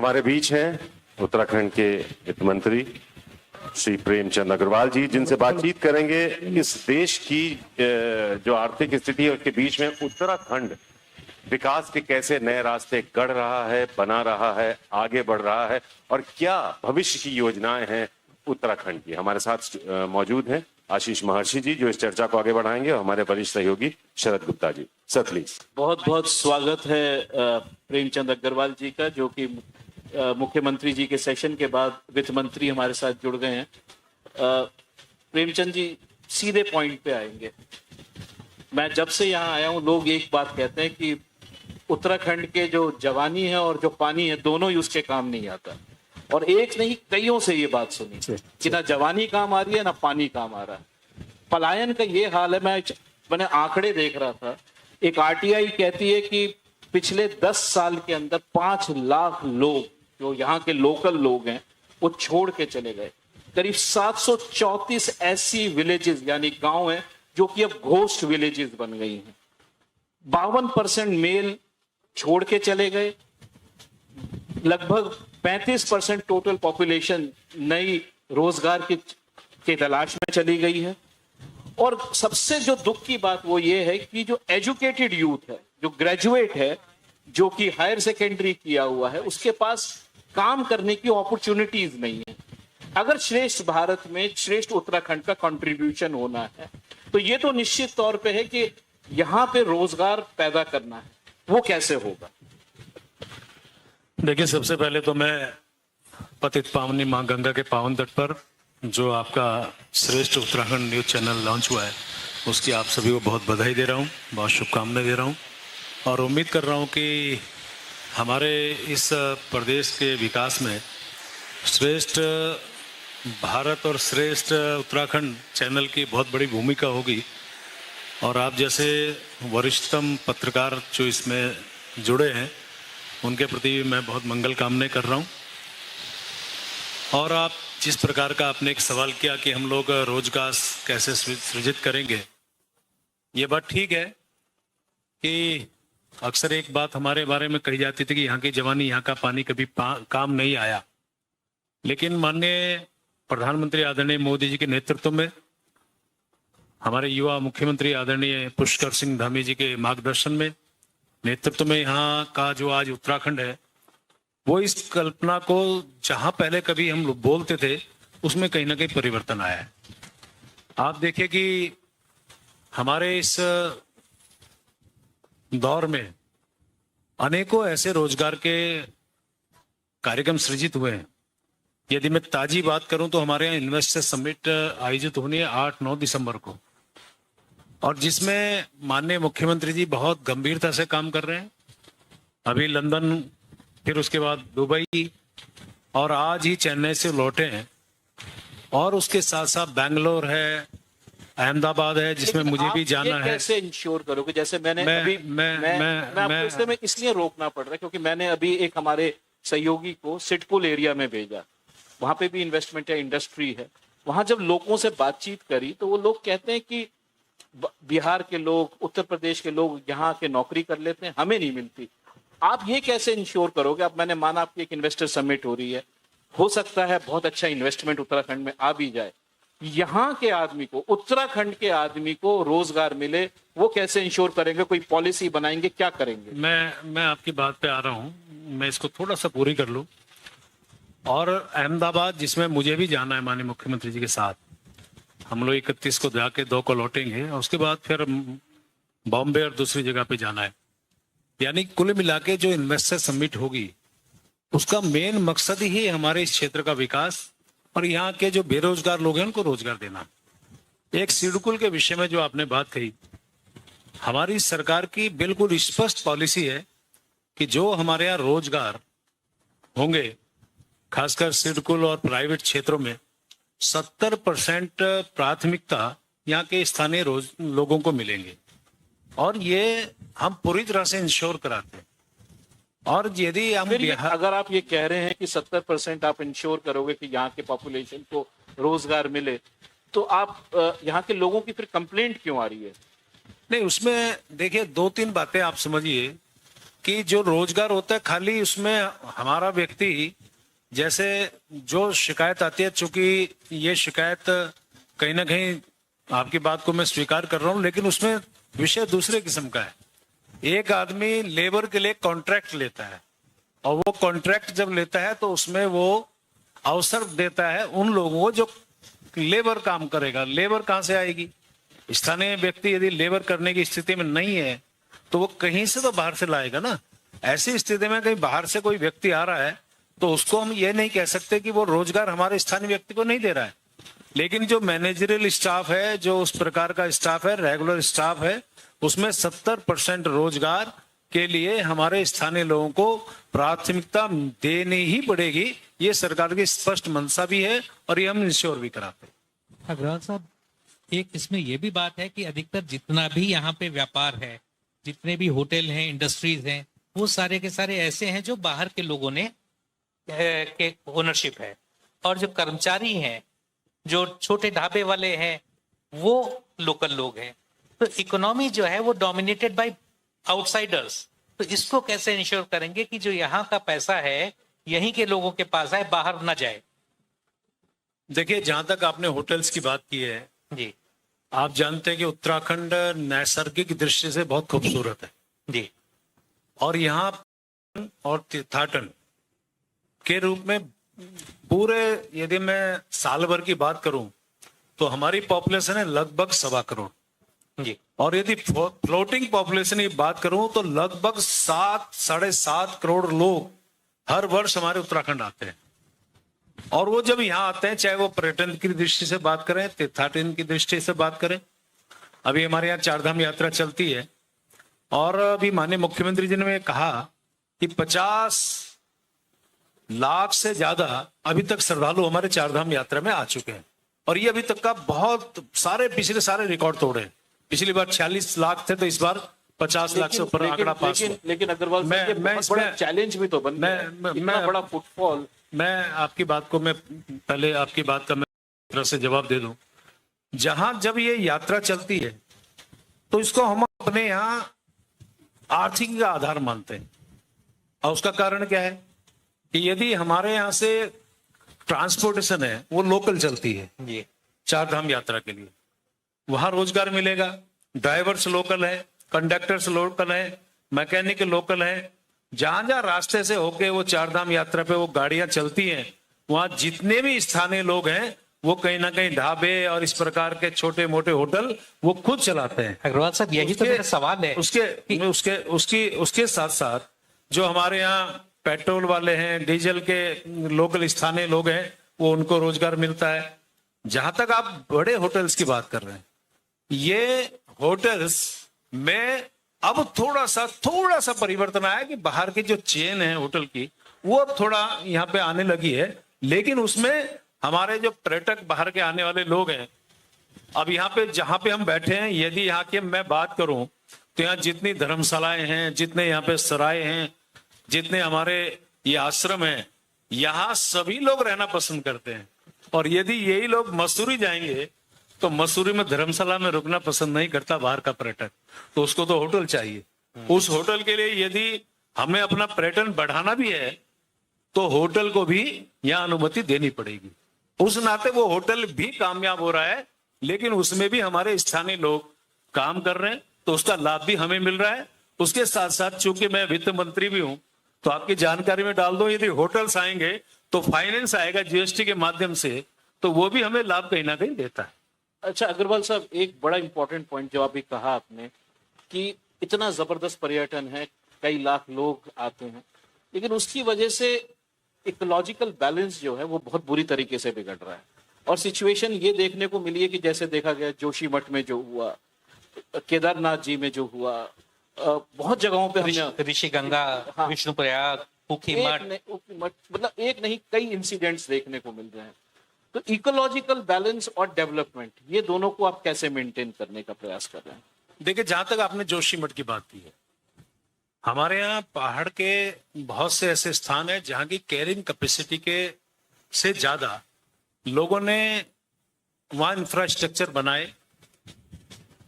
हमारे बीच हैं उत्तराखंड के वित्त मंत्री श्री प्रेमचंद अग्रवाल जी, जिनसे बातचीत करेंगे इस देश की जो आर्थिक स्थिति है उसके बीच में उत्तराखंड विकास के कैसे नए रास्ते गढ़ रहा है, बना रहा है, आगे बढ़ रहा है और क्या भविष्य की योजनाएं हैं उत्तराखंड की। हमारे साथ मौजूद हैं आशीष महर्षि जी, जो इस चर्चा को आगे बढ़ाएंगे, और हमारे वरिष्ठ सहयोगी शरद गुप्ता जी। Sir please. बहुत बहुत स्वागत है प्रेमचंद अग्रवाल जी का, जो कि मुख्यमंत्री जी के सेशन के बाद वित्त मंत्री हमारे साथ जुड़ गए हैं। प्रेमचंद जी सीधे पॉइंट पे आएंगे। मैं जब से यहाँ आया हूँ लोग एक बात कहते हैं कि उत्तराखंड के जो जवानी है और जो पानी है दोनों ही उसके काम नहीं आता, और एक नहीं कईयों से ये बात सुनी कि ना जवानी काम आ रही है ना पानी काम आ रहा है। पलायन का ये हाल है। मैंने आंकड़े देख रहा था, एक आरटीआई कहती है कि पिछले 10 साल के अंदर 5 लाख लोग जो यहाँ के लोकल लोग हैं वो छोड़ के चले गए। करीब 734 ऐसी विलेजेस यानी गांव हैं जो कि अब घोस्ट विलेजेस बन गई हैं। 52% मेल छोड़ के चले गए। लगभग 35% टोटल पॉपुलेशन नई रोजगार के तलाश में चली गई है। और सबसे जो दुख की बात वो ये है कि जो एजुकेटेड यूथ है, जो ग्रेजुएट है, जो कि हायर सेकेंडरी किया हुआ है, उसके पास काम करने की अपॉर्चुनिटीज नहीं है। अगर श्रेष्ठ भारत में श्रेष्ठ उत्तराखंड का कंट्रीब्यूशन होना है तो ये तो निश्चित तौर पे है कि यहाँ पे रोजगार पैदा करना है। वो कैसे होगा? देखिए, सबसे पहले तो मैं पतित पावनी मां गंगा के पावन तट पर जो आपका श्रेष्ठ उत्तराखंड न्यूज चैनल लॉन्च हुआ है उसकी आप सभी को बहुत बधाई दे रहा हूँ, बहुत शुभकामनाएं दे रहा हूँ, और उम्मीद कर रहा हूँ कि हमारे इस प्रदेश के विकास में श्रेष्ठ भारत और श्रेष्ठ उत्तराखंड चैनल की बहुत बड़ी भूमिका होगी। और आप जैसे वरिष्ठतम पत्रकार जो इसमें जुड़े हैं उनके प्रति मैं बहुत मंगल कामनाएं कर रहा हूँ। और आप जिस प्रकार का आपने एक सवाल किया कि हम लोग रोजगार कैसे सृजित करेंगे, ये बात ठीक है कि अक्सर एक बात हमारे बारे में कही जाती थी कि यहाँ की जवानी, यहाँ का पानी कभी काम नहीं आया। लेकिन माननीय प्रधानमंत्री आदरणीय मोदी जी के नेतृत्व में, हमारे युवा मुख्यमंत्री आदरणीय पुष्कर सिंह धामी जी के मार्गदर्शन में, नेतृत्व में, यहाँ का जो आज उत्तराखंड है वो इस कल्पना को जहां पहले कभी हम लोग बोलते थे उसमें कहीं ना कहीं परिवर्तन आया है। आप देखिए कि हमारे इस दौर में अनेकों ऐसे रोजगार के कार्यक्रम सृजित हुए हैं। यदि मैं ताजी बात करूं तो हमारे यहाँ इन्वेस्टर समिट आयोजित होनी है 8-9 दिसंबर को, और जिसमें माननीय मुख्यमंत्री जी बहुत गंभीरता से काम कर रहे हैं। अभी लंदन, फिर उसके बाद दुबई, और आज ही चेन्नई से लौटे हैं, और उसके साथ साथ बैंगलोर है, अहमदाबाद है, जिसमें मुझे भी जाना है। कैसे इंश्योर करोगे? जैसे मैं इसलिए रोकना पड़ रहा है क्योंकि मैंने अभी एक हमारे सहयोगी को सिडकुल एरिया में भेजा। वहां पे भी इन्वेस्टमेंट है, इंडस्ट्री है। वहां जब लोगों से बातचीत करी तो वो लोग कहते हैं कि बिहार के लोग, उत्तर प्रदेश के लोग यहाँ के नौकरी कर लेते हैं, हमें नहीं मिलती। आप ये कैसे इंश्योर करोगे? अब मैंने माना आपकी एक इन्वेस्टर समिट हो रही है, हो सकता है बहुत अच्छा इन्वेस्टमेंट उत्तराखंड में आ भी जाए, यहाँ के आदमी को, उत्तराखंड के आदमी को रोजगार मिले, वो कैसे इंश्योर करेंगे? कोई पॉलिसी बनाएंगे, क्या करेंगे? मैं आपकी बात पे आ रहा हूँ, मैं इसको थोड़ा सा पूरी कर लूँ। और अहमदाबाद, जिसमें मुझे भी जाना है माननीय मुख्यमंत्री जी के साथ, हम लोग 31 को जाके 2 को लौटेंगे, और उसके बाद फिर बॉम्बे और दूसरी जगह पे जाना है। यानी कुल मिला के जो इन्वेस्टर समिट होगी उसका मेन मकसद ही हमारे इस क्षेत्र का विकास और यहाँ के जो बेरोजगार लोग हैं उनको रोजगार देना। एक सिडकुल के विषय में जो आपने बात कही, हमारी सरकार की बिल्कुल स्पष्ट पॉलिसी है कि जो हमारे यहाँ रोजगार होंगे, खासकर सिडकुल और प्राइवेट क्षेत्रों में, 70% प्राथमिकता यहाँ के स्थानीय लोगों को मिलेंगे, और ये हम पूरी तरह से इंश्योर कराते हैं। और यदि हम अगर आप ये कह रहे हैं कि 70% आप इंश्योर करोगे कि यहाँ के पॉपुलेशन को रोजगार मिले, तो आप यहाँ के लोगों की फिर कंप्लेंट क्यों आ रही है? नहीं, उसमें देखिए 2-3 बातें आप समझिए कि जो रोजगार होता है खाली उसमें हमारा व्यक्ति, जैसे जो शिकायत आती है, चूंकि ये शिकायत कहीं ना कहीं आपकी बात को मैं स्वीकार कर रहा हूं, लेकिन उसमें विषय दूसरे किस्म का है। एक आदमी लेबर के लिए कॉन्ट्रैक्ट लेता है और वो कॉन्ट्रैक्ट जब लेता है तो उसमें वो अवसर देता है उन लोगों को जो लेबर काम करेगा। लेबर कहां से आएगी? स्थानीय व्यक्ति यदि लेबर करने की स्थिति में नहीं है तो वो कहीं से तो बाहर से लाएगा ना। ऐसी स्थिति में कहीं बाहर से कोई व्यक्ति आ रहा है तो उसको हम ये नहीं कह सकते कि वो रोजगार हमारे स्थानीय व्यक्ति को नहीं दे रहा है। लेकिन जो मैनेजरियल स्टाफ है, जो उस प्रकार का स्टाफ है, रेगुलर स्टाफ है, उसमें 70% रोजगार के लिए हमारे स्थानीय लोगों को प्राथमिकता देनी ही पड़ेगी। ये सरकार की स्पष्ट मंशा भी है और ये हम इंश्योर भी कराते हैं। अग्रवाल साहब, एक इसमें यह भी बात है कि अधिकतर जितना भी यहाँ पे व्यापार है, जितने भी होटल हैं, इंडस्ट्रीज हैं, वो सारे के सारे ऐसे हैं जो बाहर के लोगों ने के ओनरशिप है, और जो कर्मचारी हैं, जो छोटे ढाबे वाले हैं, वो लोकल लोग हैं। तो इकोनॉमी जो है वो डोमिनेटेड बाय आउटसाइडर्स। तो इसको कैसे इंश्योर करेंगे कि जो यहाँ का पैसा है यहीं के लोगों के पास है, बाहर ना जाए? देखिए, जहां तक आपने होटल्स की बात की है जी आप जानते हैं कि उत्तराखंड नैसर्गिक दृष्टि से बहुत खूबसूरत है जी। और यहाँ और तीर्थाटन के रूप में पूरे, यदि मैं साल भर की बात करूं तो हमारी पॉपुलेशन है लगभग 1.25 करोड़ जी। और यदि फ्लोटिंग पॉपुलेशन की बात करूं तो लगभग 7-7.5 करोड़ लोग हर वर्ष हमारे उत्तराखंड आते हैं। और वो जब यहाँ आते हैं, चाहे वो पर्यटन की दृष्टि से बात करें, तीर्थाटन की दृष्टि से बात करें, अभी हमारे यहाँ 4 धाम यात्रा चलती है और अभी माननीय मुख्यमंत्री जी ने कहा कि 50 लाख से ज्यादा अभी तक श्रद्धालु हमारे 4 धाम यात्रा में आ चुके हैं और ये अभी तक का बहुत सारे पिछले सारे रिकॉर्ड तोड़े हैं। पिछली बार 46 लाख थे तो इस बार 50 लाख से ऊपर आंकड़ा पास हुआ। लेकिन अग्रवाल साहब, ये बहुत बड़ा चैलेंज भी तो बन गया, इतना बड़ा फुटफॉल। मैं आपकी बात को, मैं पहले आपकी बात का मैं तरह से जवाब दे दूं। जहां जब ये यात्रा चलती है तो इसको हम अपने यहाँ आर्थिक का आधार मानते हैं और उसका कारण क्या है कि यदि हमारे यहाँ से ट्रांसपोर्टेशन है वो लोकल चलती है जी 4 धाम यात्रा के लिए, वहां रोजगार मिलेगा। ड्राइवर्स लोकल है, कंडक्टर्स लोकल है, मैकेनिक लोकल है। जहां जहां रास्ते से होके वो 4 धाम यात्रा पे वो गाड़ियां चलती हैं, वहां जितने भी स्थानीय लोग हैं वो कहीं ना कहीं ढाबे और इस प्रकार के छोटे मोटे होटल वो खुद चलाते हैं। अग्रवाल साहब, यही तो मेरा सवाल है। उसके साथ साथ जो हमारे यहाँ पेट्रोल वाले हैं, डीजल के लोकल स्थानीय लोग हैं, वो उनको रोजगार मिलता है। जहां तक आप बड़े होटल्स की बात कर रहे हैं, ये होटल्स में अब थोड़ा सा परिवर्तन आया कि बाहर की जो चेन है होटल की वो अब थोड़ा यहाँ पे आने लगी है, लेकिन उसमें हमारे जो पर्यटक बाहर के आने वाले लोग हैं, अब यहाँ पे जहां पे हम बैठे हैं, यदि यहाँ की मैं बात करूं तो यहाँ जितनी धर्मशालाएं हैं, जितने यहाँ पे सराय हैं, जितने हमारे ये आश्रम हैं, यहाँ सभी लोग रहना पसंद करते हैं। और यदि यही लोग मसूरी जाएंगे तो मसूरी में धर्मशाला में रुकना पसंद नहीं करता बाहर का पर्यटक, तो उसको तो होटल चाहिए। उस होटल के लिए यदि हमें अपना पर्यटन बढ़ाना भी है तो होटल को भी यहाँ अनुमति देनी पड़ेगी। उस नाते वो होटल भी कामयाब हो रहा है, लेकिन उसमें भी हमारे स्थानीय लोग काम कर रहे हैं तो उसका लाभ भी हमें मिल रहा है। उसके साथ साथ चूंकि मैं वित्त मंत्री भी हूं तो आपकी जानकारी में डाल दो, यदि होटल्स आएंगे तो फाइनेंस आएगा जीएसटी के माध्यम से, तो वो भी हमें लाभ कहीं ना कहीं देता है। अच्छा अग्रवाल साहब, एक बड़ा इंपॉर्टेंट पॉइंट जो अभी कहा आपने कि इतना जबरदस्त पर्यटन है, कई लाख लोग आते हैं, लेकिन उसकी वजह से इकोलॉजिकल बैलेंस जो है वो बहुत बुरी तरीके से बिगड़ रहा है। और सिचुएशन ये देखने को मिली है कि जैसे देखा गया जोशीमठ में जो हुआ, केदारनाथ जी में जो हुआ, बहुत जगहों पे हमने ऋषि गंगा, हाँ, विष्णुप्रयाग, ऊखीमठ, मतलब एक नहीं कई इंसिडेंट्स देखने को मिल रहे हैं। तो इकोलॉजिकल बैलेंस और डेवलपमेंट, ये दोनों को आप कैसे मेंटेन करने का प्रयास कर रहे हैं? देखिए, जहां तक आपने जोशीमठ की बात की है, हमारे यहाँ पहाड़ के बहुत से ऐसे स्थान है जहां की कैरिंग कैपेसिटी के से ज्यादा लोगों ने वहां इंफ्रास्ट्रक्चर बनाए,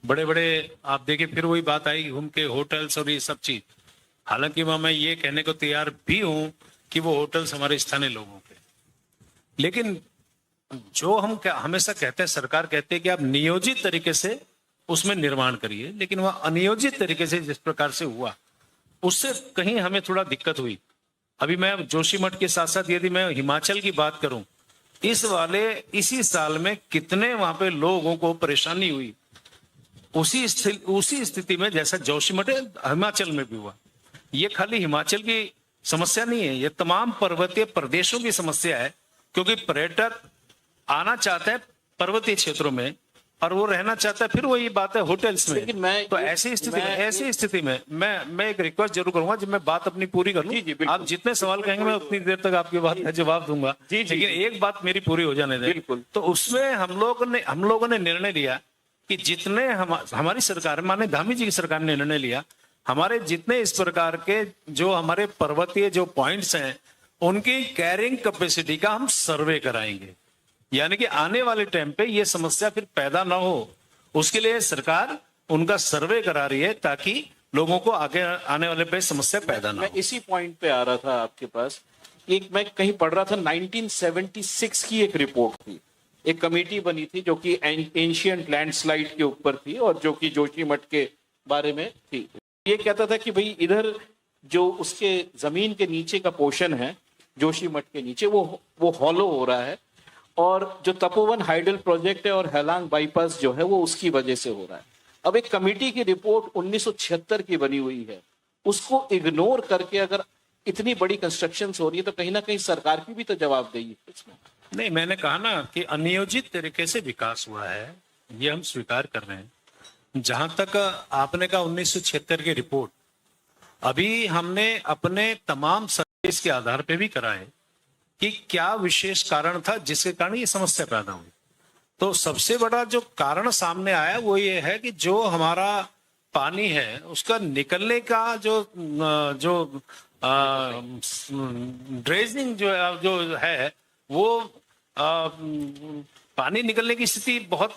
बड़े बड़े। आप देखिए, फिर वही बात आई घूम के होटल्स और ये सब चीज। हालांकि मैं ये कहने को तैयार भी हूं कि वो होटल्स हमारे स्थानीय लोगों के, लेकिन जो हम हमेशा कहते हैं, सरकार कहती है कि आप नियोजित तरीके से उसमें निर्माण करिए, लेकिन वह अनियोजित तरीके से जिस प्रकार से हुआ उससे कहीं हमें थोड़ा दिक्कत हुई। अभी मैं जोशीमठ के साथ साथ यदि मैं हिमाचल की बात करूं, इसी साल में कितने वहां पे लोगों को परेशानी हुई, उसी स्थिति में जैसा जोशीमठ हिमाचल में भी हुआ। ये खाली हिमाचल की समस्या नहीं है, ये तमाम पर्वतीय प्रदेशों की समस्या है, क्योंकि पर्यटक आना चाहते हैं पर्वतीय क्षेत्रों में और वो रहना चाहता है, फिर वही बात है होटल्स में। लेकिन मैं तो ऐसी स्थिति में मैं एक रिक्वेस्ट जरूर करूंगा, जब मैं बात अपनी पूरी कर लूं, आप जितने सवाल कहेंगे मैं उतनी देर तक आपकी बात का जवाब दूंगा, लेकिन एक बात मेरी पूरी हो जाने दें। तो उसमें हम लोगों ने निर्णय लिया कि जितने हमारी सरकार, माननीय धामी जी की सरकार ने निर्णय लिया, हमारे जितने इस प्रकार के जो हमारे पर्वतीय जो पॉइंट्स हैं उनकी कैरिंग कैपेसिटी का हम सर्वे कराएंगे, यानी कि आने वाले टाइम पे ये समस्या फिर पैदा ना हो, उसके लिए सरकार उनका सर्वे करा रही है ताकि लोगों को आगे आने वाले पे समस्या पैदा ना हो। मैं इसी पॉइंट पे आ रहा था आपके पास। मैं कहीं पढ़ रहा था 1976 की एक रिपोर्ट थी, एक कमेटी बनी थी जो कि एंशियंट लैंडस्लाइड के ऊपर थी और जो कि जोशीमठ के बारे में थी। ये कहता था कि भाई इधर जो उसके जमीन के नीचे का पोर्शन है जोशीमठ के नीचे वो हॉलो हो रहा है, और जो तपोवन हाइडल प्रोजेक्ट है और हेलांग बाईपास जो है वो उसकी वजह से हो रहा है। अब एक कमेटी की रिपोर्ट 1976 की बनी हुई है, उसको इग्नोर करके अगर इतनी बड़ी कंस्ट्रक्शन हो रही है तो कहीं ना कहीं सरकार की भी तो जवाबदेही है इसमें। नहीं, मैंने कहा ना कि अनियोजित तरीके से विकास हुआ है, ये हम स्वीकार कर रहे हैं। जहां तक आपने कहा 1976 की रिपोर्ट, अभी हमने अपने तमाम सर्विस के आधार पे भी कराए कि क्या विशेष कारण था जिसके कारण ये समस्या पैदा हुई। तो सबसे बड़ा जो कारण सामने आया वो ये है कि जो हमारा पानी है उसका निकलने का जो ड्रेजिंग जो है वो पानी निकलने की स्थिति बहुत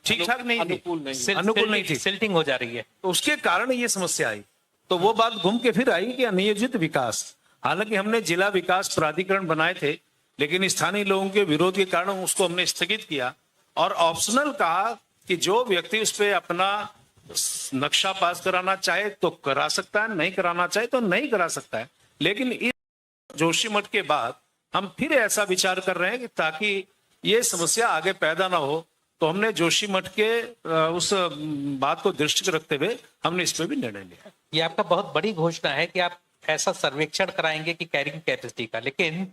ठीक ठाक नहीं थी, अनुकूल नहीं थी, सिल्टिंग हो जा रही है, तो उसके कारण ये समस्या आई। तो वो बात घूम के फिर आई कि अनियोजित विकास। हालांकि हमने जिला विकास प्राधिकरण बनाए थे, लेकिन स्थानीय लोगों के विरोध के कारण उसको हमने स्थगित किया और ऑप्शनल कहा कि जो व्यक्ति उस पर अपना नक्शा पास कराना चाहे तो करा सकता है, नहीं कराना चाहे तो नहीं करा सकता है। लेकिन इस जोशीमठ के बाद हम फिर ऐसा विचार कर रहे हैं कि ताकि ये समस्या आगे पैदा ना हो, तो हमने जोशीमठ के उस बात को दृष्टि रखते हुए हमने इस पर भी निर्णय लिया। ये आपका बहुत बड़ी घोषणा है कि आप ऐसा सर्वेक्षण कराएंगे कि कैरिंग कैपेसिटी का, लेकिन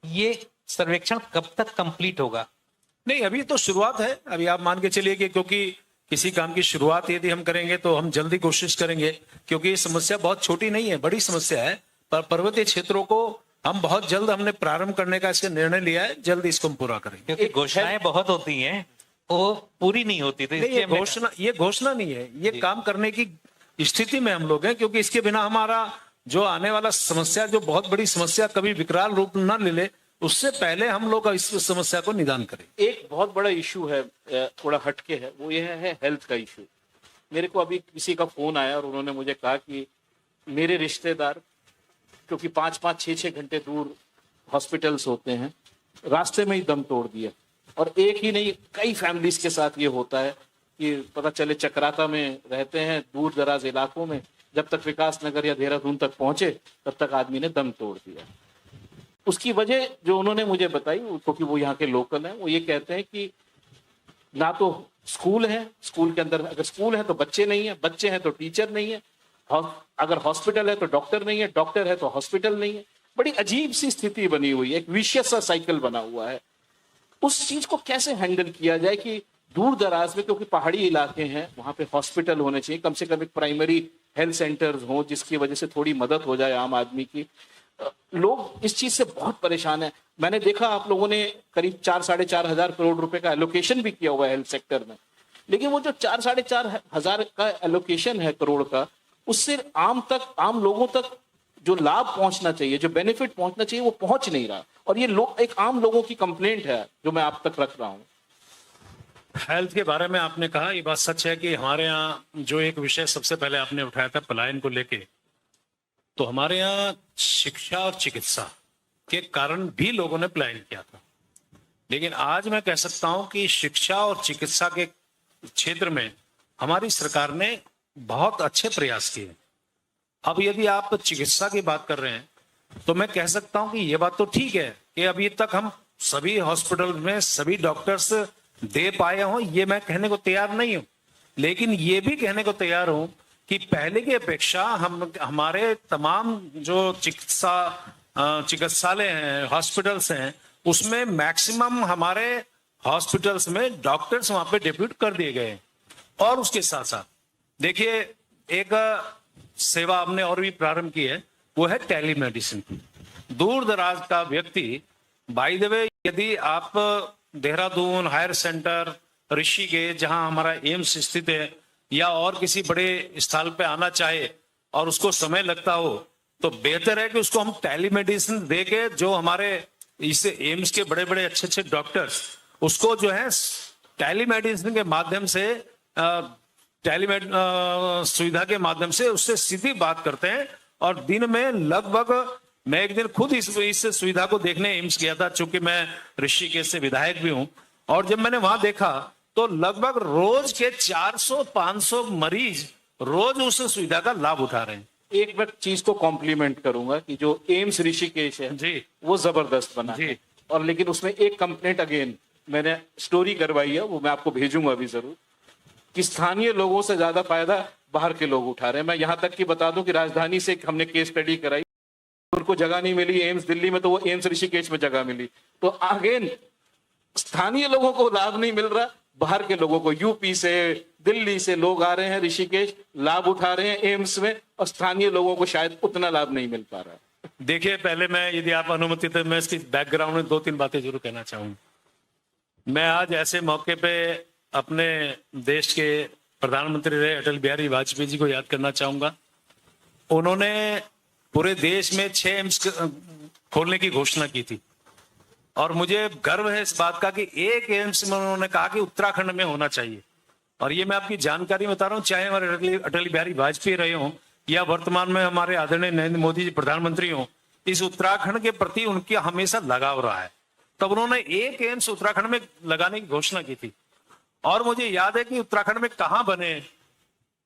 ये सर्वेक्षण कब तक कंप्लीट होगा? नहीं, अभी तो शुरुआत है। अभी आप मान के चलिए कि क्योंकि किसी काम की शुरुआत यदि हम करेंगे तो हम जल्दी कोशिश करेंगे, क्योंकि ये समस्या बहुत छोटी नहीं है, बड़ी समस्या है। पर पर्वतीय क्षेत्रों को हम बहुत जल्द हमने प्रारंभ करने का इसका निर्णय लिया है, जल्द इसको हम पूरा करेंगे। क्योंकि घोषणाएं बहुत होती हैं, वो पूरी नहीं होती। तो ये घोषणा नहीं है, ये काम करने की स्थिति में हम लोग हैं, क्योंकि इसके बिना हमारा जो आने वाला समस्या, जो बहुत बड़ी समस्या कभी विकराल रूप न ले ले, उससे पहले हम लोग इस समस्या को निदान करें। एक बहुत बड़ा इशू है, थोड़ा हटके है, वो ये है हेल्थ का इशू। मेरे को अभी किसी का फोन आया और उन्होंने मुझे कहा कि मेरे रिश्तेदार, क्योंकि 5-5, 6-6 घंटे दूर हॉस्पिटल्स होते हैं, रास्ते में ही दम तोड़ दिया। और एक ही नहीं, कई फैमिलीज के साथ ये होता है कि पता चले चक्राता में रहते हैं, दूर दराज इलाकों में, जब तक विकास नगर या देहरादून तक पहुंचे तब तक आदमी ने दम तोड़ दिया। उसकी वजह जो उन्होंने मुझे बताई, क्योंकि वो यहाँ के लोकल हैं, वो ये कहते हैं कि ना तो स्कूल है, स्कूल के अंदर अगर स्कूल है तो बच्चे नहीं है, बच्चे हैं तो टीचर नहीं है, अगर हॉस्पिटल है तो डॉक्टर नहीं है, डॉक्टर है तो हॉस्पिटल नहीं है। बड़ी अजीब सी स्थिति बनी हुई है, एक विशियस सा साइकिल बना हुआ है। उस चीज को कैसे हैंडल किया जाए कि दूर दराज में, क्योंकि पहाड़ी इलाके हैं, वहां पे हॉस्पिटल होने चाहिए, कम से कम एक प्राइमरी हेल्थ सेंटर्स हो जिसकी वजह से थोड़ी मदद हो जाए आम आदमी की। लोग इस चीज से बहुत परेशान है। मैंने देखा आप लोगों ने करीब 4-4.5 हजार करोड़ रुपए का एलोकेशन भी किया हुआ है हेल्थ सेक्टर में, लेकिन वो जो 4-4.5 हजार का एलोकेशन है करोड़ का, उससे आम लोगों तक जो लाभ पहुंचना चाहिए, जो बेनिफिट पहुंचना चाहिए, वो पहुंच नहीं रहा। और ये एक आम लोगों की कंप्लेंट है जो मैं आप तक रख रहा हूं। हेल्थ के बारे में आपने कहा, ये बात सच है कि हमारे यहाँ जो एक विषय सबसे पहले आपने उठाया था पलायन को लेके, तो हमारे यहाँ शिक्षा और चिकित्सा के कारण भी लोगों ने प्लान किया था, लेकिन आज मैं कह सकता हूं कि शिक्षा और चिकित्सा के क्षेत्र में हमारी सरकार ने बहुत अच्छे प्रयास किए। अब यदि आप चिकित्सा की बात कर रहे हैं तो मैं कह सकता हूं कि ये बात तो ठीक है कि अभी तक हम सभी हॉस्पिटल में सभी डॉक्टर्स दे पाए हों, ये मैं कहने को तैयार नहीं हूं, लेकिन ये भी कहने को तैयार हूं कि पहले की अपेक्षा हमारे तमाम जो चिकित्सालय हैं, हॉस्पिटल्स हैं, उसमें मैक्सिमम हमारे हॉस्पिटल्स में डॉक्टर्स वहां पे डेप्यूट कर दिए गए हैं। और उसके साथ साथ देखिए एक सेवा हमने और भी प्रारंभ की है, वो है टेलीमेडिसिन। दूर दराज का व्यक्ति, बाय द वे, यदि आप देहरादून हायर सेंटर, ऋषिकेश जहां हमारा एम्स स्थित है, या और किसी बड़े स्थल पे आना चाहे और उसको समय लगता हो, तो बेहतर है कि उसको हम टेलीमेडिसिन देके जो हमारे इस एम्स के बड़े बड़े अच्छे अच्छे डॉक्टर्स उसको जो है टेलीमेडिसिन के माध्यम से सुविधा के माध्यम से उससे सीधी बात करते हैं। और दिन में लगभग, मैं एक दिन खुद इस सुविधा को देखने एम्स गया था, चूंकि मैं ऋषिकेश से विधायक भी हूं, और जब मैंने वहां देखा तो लगभग रोज के 400-500 मरीज रोज उस सुविधा का लाभ उठा रहे हैं। एक बार चीज को कॉम्प्लीमेंट करूंगा कि जो एम्स ऋषिकेश है जी, वो जबरदस्त बना जी। है। और लेकिन उसमें एक कंप्लेंट अगेन मैंने स्टोरी करवाई है, वो मैं आपको भेजूंगा अभी जरूर, कि स्थानीय लोगों से ज्यादा फायदा बाहर के लोग उठा रहे हैं। मैं यहां तक कि बता दूं कि राजधानी से हमने केस स्टडी कराई, उनको जगह नहीं मिली एम्स दिल्ली में, तो वो एम्स ऋषिकेश में जगह मिली। तो अगेन स्थानीय लोगों को लाभ नहीं मिल रहा, बाहर के लोगों को, यूपी से, दिल्ली से लोग आ रहे हैं ऋषिकेश, लाभ उठा रहे हैं एम्स में, और स्थानीय लोगों को शायद उतना लाभ नहीं मिल पा रहा। देखिए, पहले मैं, यदि आप अनुमति तो मैं इसकी बैकग्राउंड में 2-3 बातें जरूर कहना चाहूंगा। मैं आज ऐसे मौके पे अपने देश के प्रधानमंत्री रहे अटल बिहारी वाजपेयी जी को याद करना चाहूंगा। उन्होंने पूरे देश में 6 एम्स खोलने की घोषणा की थी, और मुझे गर्व है इस बात का कि एक एम्स में उन्होंने कहा कि उत्तराखंड में होना चाहिए। और ये मैं आपकी जानकारी बता रहा हूँ, चाहे हमारे अटल बिहारी वाजपेयी रहे हों या वर्तमान में हमारे आदरणीय नरेंद्र मोदी जी प्रधानमंत्री हों, इस उत्तराखंड के प्रति उनकी हमेशा लगाव रहा है। तब उन्होंने एक एम्स उत्तराखंड में लगाने की घोषणा की थी। और मुझे याद है कि उत्तराखंड में कहाँ बने,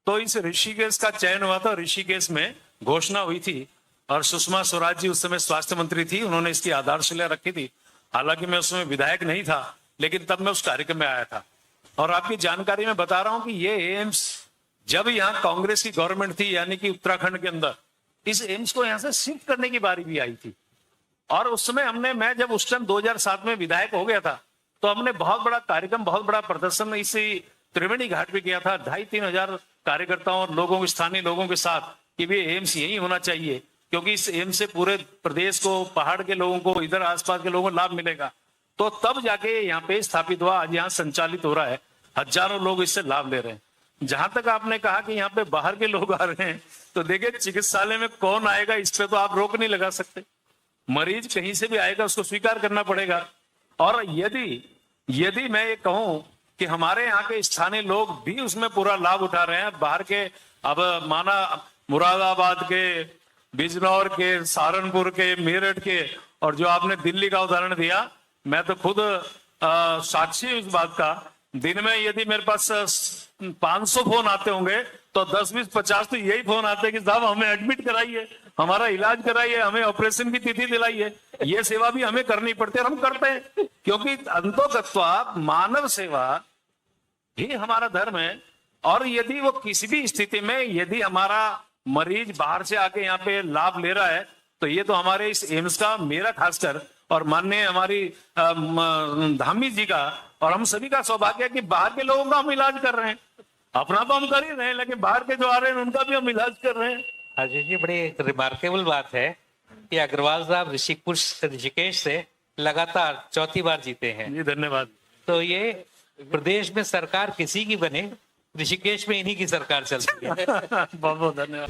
तो इस ऋषिकेश का चयन हुआ था, ऋषिकेश में घोषणा हुई थी, और सुषमा स्वराज जी उस समय स्वास्थ्य मंत्री थी, उन्होंने इसकी आधारशिला रखी थी। हालांकि मैं उसमें विधायक नहीं था, लेकिन तब मैं उस कार्यक्रम में आया था। और आपकी जानकारी में बता रहा हूं कि ये एम्स, जब यहाँ कांग्रेस की गवर्नमेंट थी, यानी कि उत्तराखंड के अंदर, इस एम्स को यहाँ से शिफ्ट करने की बारी भी आई थी। और उस समय मैं जब उस टाइम 2007 में विधायक हो गया था, तो हमने बहुत बड़ा कार्यक्रम, बहुत बड़ा प्रदर्शन इस त्रिवेणी घाट पे किया था, 2,500-3 हजार कार्यकर्ताओं और लोगों, स्थानीय लोगों के साथ, कि भी एम्स यही होना चाहिए, क्योंकि इस एम्स से पूरे प्रदेश को, पहाड़ के लोगों को, इधर आसपास के लोगों को लाभ मिलेगा। तो तब जाके यहाँ पे स्थापित हुआ, आज यहाँ संचालित हो रहा है, हजारों लोग इससे लाभ ले रहे हैं। जहां तक आपने कहा कि यहाँ पे बाहर के लोग आ रहे हैं, तो देखिए चिकित्सालय में कौन आएगा, इस पे तो आप रोक नहीं लगा सकते। मरीज कहीं से भी आएगा, उसको स्वीकार करना पड़ेगा। और यदि मैं ये कहूं कि हमारे यहाँ के स्थानीय लोग भी उसमें पूरा लाभ उठा रहे हैं, बाहर के, अब माना मुरादाबाद के, बिजनौर के, सहारनपुर के, मेरठ के, और जो आपने दिल्ली का उदाहरण दिया, मैं तो खुद साक्षी हूं इस बात का। दिन में यदि मेरे पास 500 फोन आते होंगे, तो 10, 20, 50 तो यही फोन आते हैं कि साहब हमें एडमिट कराइए, हमारा इलाज कराइए, हमें ऑपरेशन की तिथि दिलाइए। ये सेवा भी हमें करनी पड़ती है, और हम करते हैं, क्योंकि अंतोगत्वा मानव सेवा ही हमारा धर्म है। और यदि वो किसी भी स्थिति में, यदि हमारा मरीज बाहर से आके यहाँ पे लाभ ले रहा है, तो ये तो हमारे इस एम्स का, मेरा खासकर, और माननीय हमारी धामी जी का और हम सभी का सौभाग्य है कि बाहर के लोगों का हम इलाज कर रहे हैं। अपना तो हम कर ही रहे हैं, लेकिन बाहर के जो आ रहे हैं उनका भी हम इलाज कर रहे हैं। अजय जी, बड़ी रिमार्केबल बात है कि अग्रवाल साहब ऋषिकेश से लगातार 4थी बार जीते हैं। जी धन्यवाद। तो ये प्रदेश में सरकार किसी की बने, ऋषिकेश में इन्हीं की सरकार चलती है। बहुत बहुत धन्यवाद।